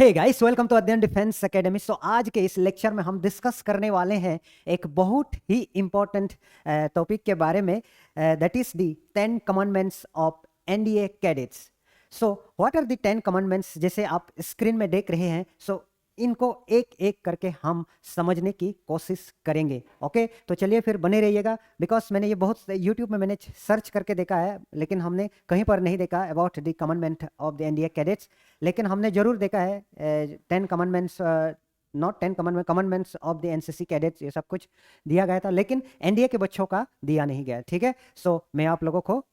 Hey guys, welcome to अध्ययन defence academy. सो आज के इस लेक्चर में हम डिस्कस करने वाले हैं एक बहुत ही इंपॉर्टेंट टॉपिक के बारे में, that is the 10 commandments of NDA cadets. So what are the 10 commandments जैसे आप स्क्रीन में देख रहे हैं। सो इनको एक एक करके हम समझने की कोशिश करेंगे। ओके, तो चलिए फिर बने रहिएगा, बिकॉज मैंने ये बहुत यूट्यूब में मैंने सर्च करके देखा है, लेकिन हमने कहीं पर नहीं देखा about the commandment of the NDA cadets. लेकिन हमने जरूर देखा है 10 commandments, not 10 commandment, commandments of the NCC cadets, ये सब कुछ दिया गया था, लेकिन एनडीए के बच्चों का दिया नहीं गया। ठीक है, सो मैं आप लोगों को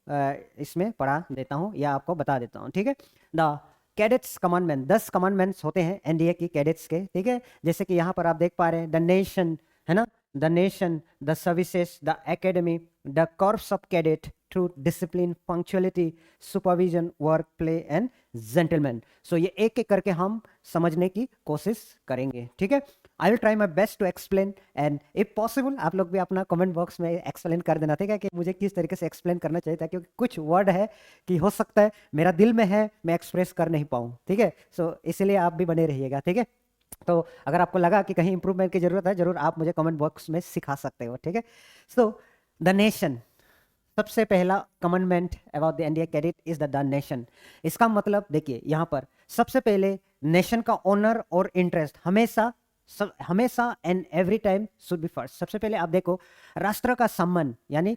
इसमें पढ़ा देता हूँ या आपको बता देता हूँ। ठीक है, द कैडेट्स कमांडमेंट, 10 कमांडमेंट्स होते हैं एनडीए की कैडेट्स के। ठीक है, जैसे कि यहाँ पर आप देख पा रहे हैं, द नेशन, है ना, the nation, the services, the academy, the corps of cadet, truth, discipline, punctuality, supervision, work, play and gentleman. So ये एक एक करके हम समझने की कोशिश करेंगे। ठीक है, I will try my best to explain, and if possible आप लोग भी अपना कमेंट बॉक्स में एक्सप्लेन कर देना। ठीक है, कि मुझे किस तरीके से एक्सप्लेन करना चाहिए था, क्योंकि कुछ वर्ड है कि हो सकता है मेरा दिल में है, मैं एक्सप्रेस कर नहीं पाऊँ। ठीक है, सो इसलिए आप भी बने रहिएगा। ठीक है, तो अगर आपको लगा कि कहीं इंप्रूवमेंट की जरूरत है, जरूर आप मुझे कमेंट बॉक्स में सिखा सकते हो। ठीक है, सो द नेशन, सबसे पहला commandment about the NDA cadet is the nation. इसका मतलब देखिए, यहाँ पर सबसे पहले नेशन का ऑनर और इंटरेस्ट हमेशा and every time should be first. सबसे पहले आप देखो, राष्ट्र का सम्मान, यानी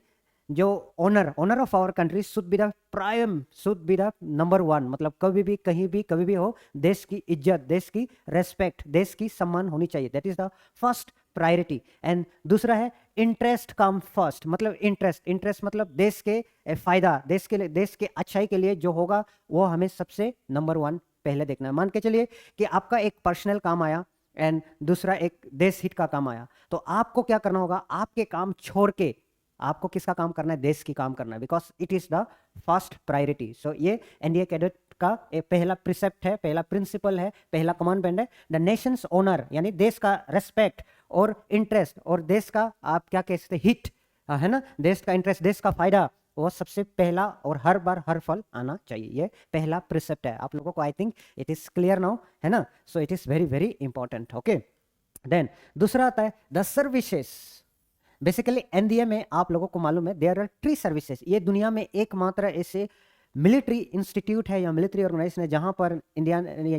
जो honour of our country should be the prime, should be the number one. मतलब कभी भी कहीं भी कभी भी हो, देश की इज्जत, देश की रेस्पेक्ट, देश की सम्मान होनी चाहिए। That is the first priority. And दूसरा है इंटरेस्ट कम फर्स्ट। मतलब इंटरेस्ट मतलब देश के फायदा, देश के लिए, देश के अच्छाई के लिए जो होगा वो हमें सबसे नंबर वन पहले देखना है। मान के चलिए कि आपका एक पर्सनल काम आया एंड दूसरा एक देश हित का काम आया, तो आपको क्या करना होगा, आपके काम छोड़ के आपको किसका काम करना है, देश की काम करना है, because it is the first priority. So ये एनडीए कैडेट का एक पहला प्रिसेप्ट है, पहला प्रिंसिपल है, पहला कमांडमेंट है। द नेशंस ऑनर, यानी देश का रेस्पेक्ट और इंटरेस्ट, और देश का आप क्या कह सकते, हिट, है ना, देश का इंटरेस्ट, देश का फायदा, वो सबसे पहला और हर बार हर फल आना चाहिए। ये पहला प्रिसेप्ट है। आप लोगों को I think it is clear now, है ना। So it is very very important. Okay, then दूसरा आता है द सर्विसेज। बेसिकली एनडीए में आप लोगों को मालूम है, देयर आर 3 सर्विसेज। ये दुनिया में एकमात्र ऐसे मिलिट्री इंस्टीट्यूट है या मिलिट्री ऑर्गेनाइजेशन है जहां पर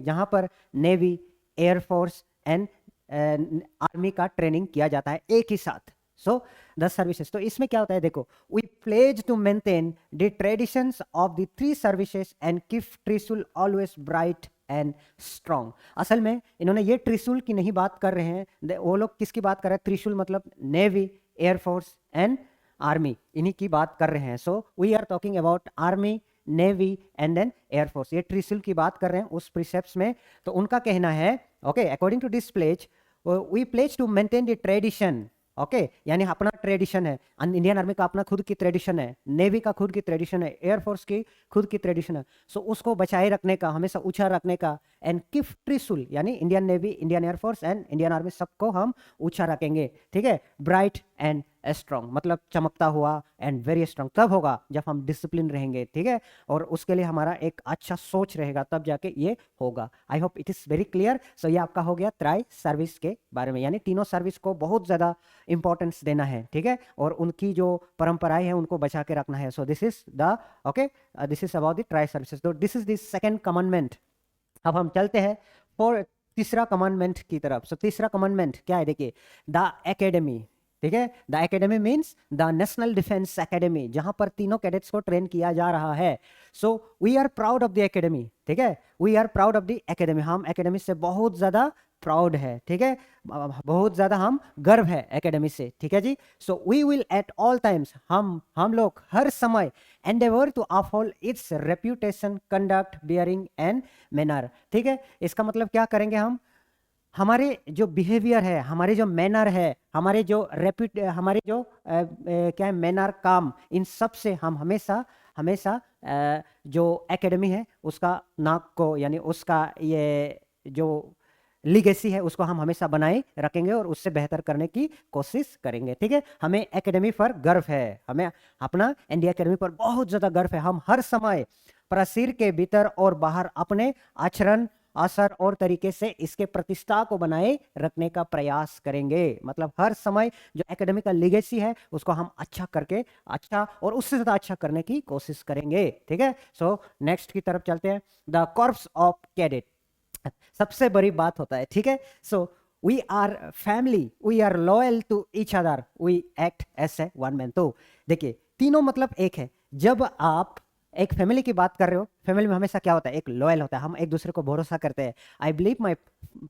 जहां पर नेवी, एयरफोर्स एंड आर्मी का ट्रेनिंग किया जाता है एक ही साथ। सो द सर्विसेज, तो इसमें क्या होता है, देखो, we pledge to maintain the traditions of the 3 services and keep Trishul always bright and strong. असल में इन्होंने ये त्रिशूल की नहीं बात कर रहे हैं, वो लोग किसकी बात कर रहे हैं, त्रिशूल मतलब नेवी, एयरफोर्स एंड आर्मी, इन्हीं की बात कर रहे हैं। So we are talking about army, navy and then air force. ये त्रिशूल की बात कर रहे हैं उस प्रिसेप्ट्स में। तो उनका कहना है, okay, according to this pledge, we pledge to maintain the tradition. Okay, यानी अपना ट्रेडिशन है, इंडियन आर्मी का अपना खुद की ट्रेडिशन है, नेवी का खुद की ट्रेडिशन है, एयरफोर्स की खुद की ट्रेडिशन है। सो उसको बचाए रखने का, हमेशा ऊंचा रखने का, एंड कीप त्रिशूल, यानी Indian navy, Indian air force and Indian army, सबको हम ऊंचा रखेंगे। ठीक है, ब्राइट एंड स्ट्रॉन्ग, मतलब चमकता हुआ एंड वेरी स्ट्रॉन्ग तब होगा जब हम डिसिप्लिन रहेंगे। ठीक है, और उसके लिए हमारा एक अच्छा सोच रहेगा, तब जाके ये होगा। I hope it is very clear. So ये आपका हो गया ट्राई सर्विस के बारे में, यानी तीनों सर्विस को बहुत ज्यादा इंपॉर्टेंस देना है। ठीक है, और उनकी जो परंपराएं हैं उनको बचा के रखना है। So this is the, okay, this is about the tri services. तो this is the second commandment. अब हम चलते हैं फॉर तीसरा कमांडमेंट की तरफ। सो तीसरा कमांडमेंट क्या है, देखिए, द एकेडमी। ठीक है, the academy means the national defence academy, जहां पर तीनों कैडेट्स को ट्रेन किया जा रहा है। So we are proud of the academy. ठीक है, we are proud of the academy, हम एकेडमी से बहुत ज्यादा प्राउड है। ठीक है, बहुत ज्यादा हम गर्व है एकेडमी से। ठीक है जी, so we will at all times, हम लोग हर समय endeavour to uphold its reputation, conduct, bearing and manner. ठीक है, इसका मतलब क्या करेंगे, हम हमारे जो बिहेवियर है, हमारे जो मैनर है, हमारे जो हमारे जो क्या है, मैनर, काम, इन सब से हम हमेशा हमेशा जो एकेडमी है उसका नाक को, यानी उसका ये जो लीगेसी है उसको हम हमेशा बनाए रखेंगे और उससे बेहतर करने की कोशिश करेंगे। ठीक है, हमें एकेडमी पर गर्व है, हमें अपना एनडीए एकेडमी पर बहुत ज्यादा गर्व है। हम हर समय प्रसिर के भीतर और बाहर अपने आचरण असर और तरीके से इसके प्रतिष्ठा को बनाए रखने का प्रयास करेंगे। मतलब हर समय जो एकेडमिक लीगेसी है उसको हम अच्छा करके अच्छा और उससे ज्यादा अच्छा करने की कोशिश करेंगे। ठीक है, सो नेक्स्ट की तरफ चलते हैं। द कॉर्प्स ऑफ कैडेट सबसे बड़ी बात होता है। ठीक है, so we are family, we are loyal to each other, we act as a one man. तो देखिए तीनों मतलब एक है। जब आप एक फैमिली की बात कर रहे हो, फैमिली में हमेशा क्या होता है, एक लॉयल होता है, हम एक दूसरे को भरोसा करते हैं। आई बिलीव माई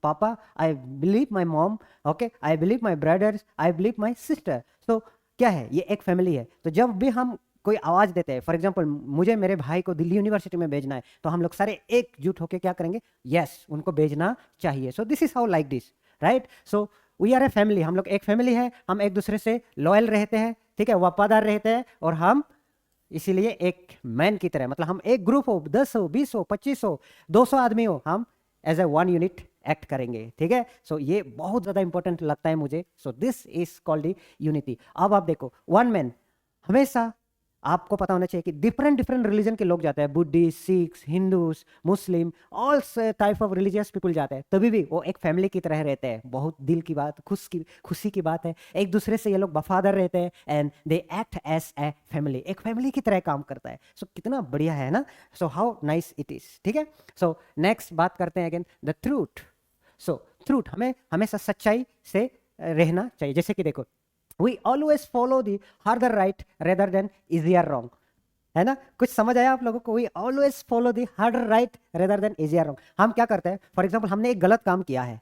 पापा, I believe my mom, okay, I believe my brothers, I believe my sister. तो क्या है, ये एक फैमिली है। तो जब भी हम कोई आवाज देते हैं, फॉर एग्जाम्पल मुझे मेरे भाई को दिल्ली यूनिवर्सिटी में भेजना है, तो हम लोग सारे एकजुट होकर क्या करेंगे, यस उनको भेजना चाहिए। So this is how like this, right. So we are a family, हम लोग एक फैमिली है, हम एक दूसरे से लॉयल रहते हैं, ठीक है, वफादार रहते हैं, और हम इसीलिए एक मैन की तरह, मतलब हम एक ग्रुप हो, 10 हो, 20 हो, 25 हो, 200 आदमी हो, हम as a one unit act करेंगे। ठीक है, सो ये बहुत ज्यादा इंपॉर्टेंट लगता है मुझे। सो this is called the unity. अब आप देखो वन मैन, हमेशा आपको पता होना चाहिए कि डिफरेंट डिफरेंट रिलीजन के लोग जाते हैं, Buddhist, Sikhs, Hindus, Muslim, all type of religious people जाते हैं, तभी भी वो एक फैमिली की तरह रहते हैं। बहुत दिल की बात, खुशी की बात है, एक दूसरे से ये लोग वफादार रहते हैं, and they act as a family, एक फैमिली की तरह काम करता है। सो कितना बढ़िया है ना, so how nice it is. ठीक है, सो नेक्स्ट बात करते हैं again the truth. So truth, हमें हमेशा सच्चाई से रहना चाहिए। जैसे कि देखो, we always follow the harder right rather than easier wrong, है ना। कुछ समझ आया आप लोगों को, we always follow the harder right rather than easier wrong। हम क्या करते हैं, फॉर एग्जांपल हमने एक गलत काम किया है,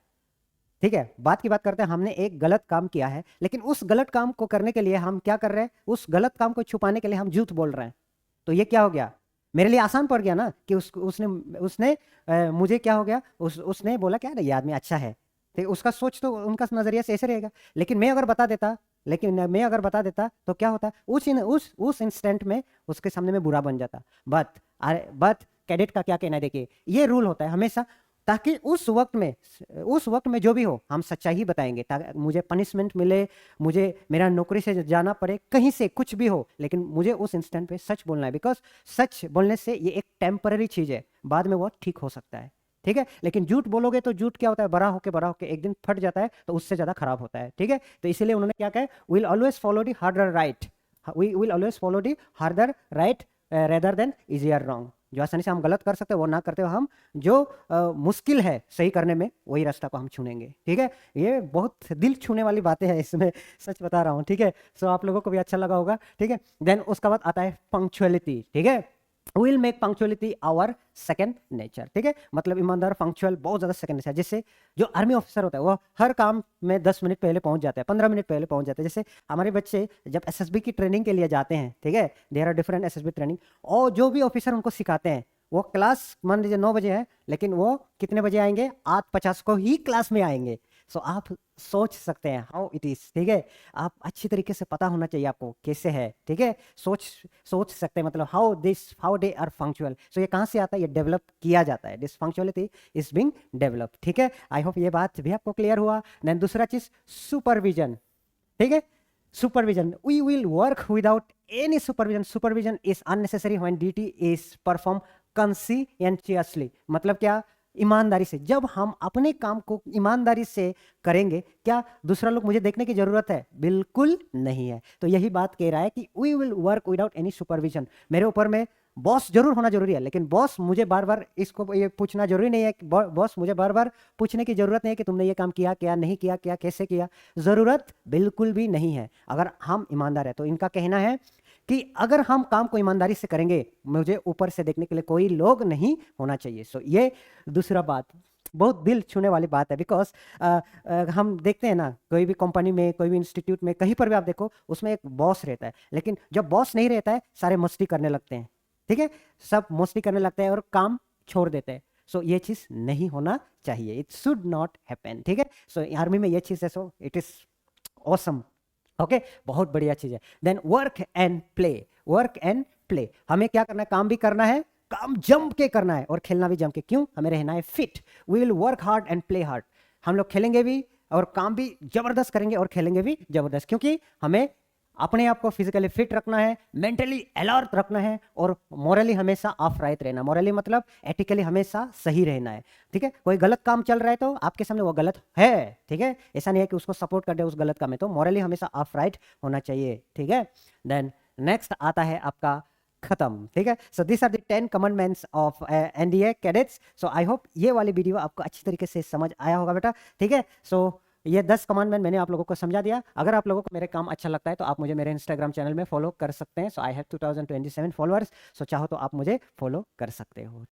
ठीक है, बात की बात करते हैं, हमने एक गलत काम किया है, लेकिन उस गलत काम को करने के लिए हम क्या कर रहे हैं, उस गलत काम को छुपाने के लिए हम झूठ बोल रहे हैं। तो ये क्या हो गया, मेरे लिए आसान पड़ गया ना कि उसने मुझे क्या हो गया, उसने बोला क्या ना, ये आदमी अच्छा है, तो उसका सोच तो उनका नजरिया से ऐसे रहेगा। लेकिन मैं अगर बता देता तो क्या होता, उस इंस्टेंट में उसके सामने में बुरा बन जाता। बट कैडेट का क्या कहना है, देखिए ये रूल होता है हमेशा, ताकि उस वक्त में जो भी हो हम सच्चाई ही बताएंगे, ताकि मुझे पनिशमेंट मिले, मुझे मेरा नौकरी से जाना पड़े, कहीं से कुछ भी हो, लेकिन मुझे उस इंस्टेंट पे सच बोलना है। बिकॉज सच बोलने से ये एक टेम्पररी चीज है, बाद में वो ठीक हो सकता है। ठीक है, लेकिन झूठ बोलोगे तो झूठ क्या होता है, बड़ा होके एक दिन फट जाता है, तो उससे ज्यादा खराब होता है। ठीक है, तो इसीलिए उन्होंने क्या कहा, will always follow the harder right, we will always follow the harder right rather than easier wrong. जो आसानी से हम गलत कर सकते हैं वो ना करते हो, हम जो मुश्किल है सही करने में वही रास्ता को हम चुनेंगे। ठीक है, ये बहुत दिल छूने वाली बातें हैं इसमें, सच बता रहा हूँ। ठीक है, सो आप लोगों को भी अच्छा लगा होगा। ठीक है, देन उसका बाद आता है पंक्चुअलिटी। ठीक है, will make punctuality our second nature. ठीक है, मतलब ईमानदार, पंक्चुअल बहुत ज्यादा सेकंड नेचर। जैसे जो आर्मी ऑफिसर होता है वो हर काम में 10 मिनट पहले पहुंच जाता है, 15 मिनट पहले पहुंच जाते हैं। जैसे हमारे बच्चे जब एसएसबी की ट्रेनिंग के लिए जाते हैं, ठीक है, there are different SSB training, और जो भी ऑफिसर उनको सिखाते हैं, वो क्लास मान लीजिए 9 बजे है, लेकिन वो कितने बजे आएंगे, 8:50 को ही क्लास में आएंगे। सो आप सोच सकते हैं हाउ इट इज। ठीक है, आप अच्छी तरीके से पता होना चाहिए आपको कैसे है। ठीक है, सोच सकते हैं, मतलब हाउ दे आर फंक्चुअल। सो ये कहाँ से आता है, ये डेवलप किया जाता है, दिस फंक्चुअलिटी इज बीइंग डेवलप। ठीक है, आई होप ये बात भी आपको क्लियर हुआ। देन दूसरा चीज सुपरविजन। ठीक है, supervision, we will work without any supervision is unnecessary when duty is performed conscientiously। मतलब क्या, ईमानदारी से। जब हम अपने काम को ईमानदारी से करेंगे, क्या दूसरा लोग मुझे देखने की जरूरत है, बिल्कुल नहीं है। तो यही बात कह रहा है कि we will work without any supervision. मेरे ऊपर में बॉस जरूर होना जरूरी है, लेकिन बॉस मुझे बार बार इसको ये पूछना जरूरी नहीं है, बॉस मुझे बार बार पूछने की जरूरत नहीं है कि तुमने ये काम किया क्या, नहीं किया क्या, कैसे किया, जरूरत बिल्कुल भी नहीं है अगर हम ईमानदार है। तो इनका कहना है कि अगर हम काम को ईमानदारी से करेंगे, मुझे ऊपर से देखने के लिए कोई लोग नहीं होना चाहिए। सो ये दूसरा बात बहुत दिल छूने वाली बात है। बिकॉज हम देखते हैं ना, कोई भी कंपनी में, कोई भी इंस्टीट्यूट में, कहीं पर भी आप देखो, उसमें एक बॉस रहता है, लेकिन जब बॉस नहीं रहता है सारे मस्ती करने लगते हैं। ठीक है, सब मस्ती करने लगते हैं और काम छोड़ देते हैं। सो ये चीज नहीं होना चाहिए, इट शुड नॉट हैपन। ठीक है, सो आर्मी में ये चीज है, सो इट इज ऑसम। ओके, बहुत बढ़िया चीज है। देन वर्क एंड प्ले, हमें क्या करना है, काम भी करना है, काम जम के करना है, और खेलना भी जम के। क्यों, हमें रहना है fit. We will work hard and play hard, हम लोग खेलेंगे भी और काम भी जबरदस्त करेंगे और खेलेंगे भी जबरदस्त, क्योंकि हमें अपने आप को फिजिकली फिट रखना है, मेंटली अलर्ट रखना है और मोरली हमेशा ऑफराइट रहना। मोरली मतलब एथिकली हमेशा सही रहना है, ठीक है। कोई गलत काम चल रहा है तो आपके सामने वो गलत है, ठीक है, ऐसा नहीं है कि उसको सपोर्ट कर दे उस गलत काम में। तो मोरली हमेशा ऑफराइट होना चाहिए, ठीक है। देन नेक्स्ट आता है आपका खत्म, ठीक है। So this are the 10 commandments of NDA cadets. So I hope ये वाली वीडियो आपको अच्छी तरीके से समझ आया होगा बेटा, ठीक है। सो ये 10 कमांडमेंट मैंने आप लोगों को समझा दिया। अगर आप लोगों को मेरे काम अच्छा लगता है तो आप मुझे मेरे इंस्टाग्राम चैनल में फॉलो कर सकते हैं। सो आई हैव 2027 फॉलोअर्स, सो चाहो तो आप मुझे फॉलो कर सकते हो।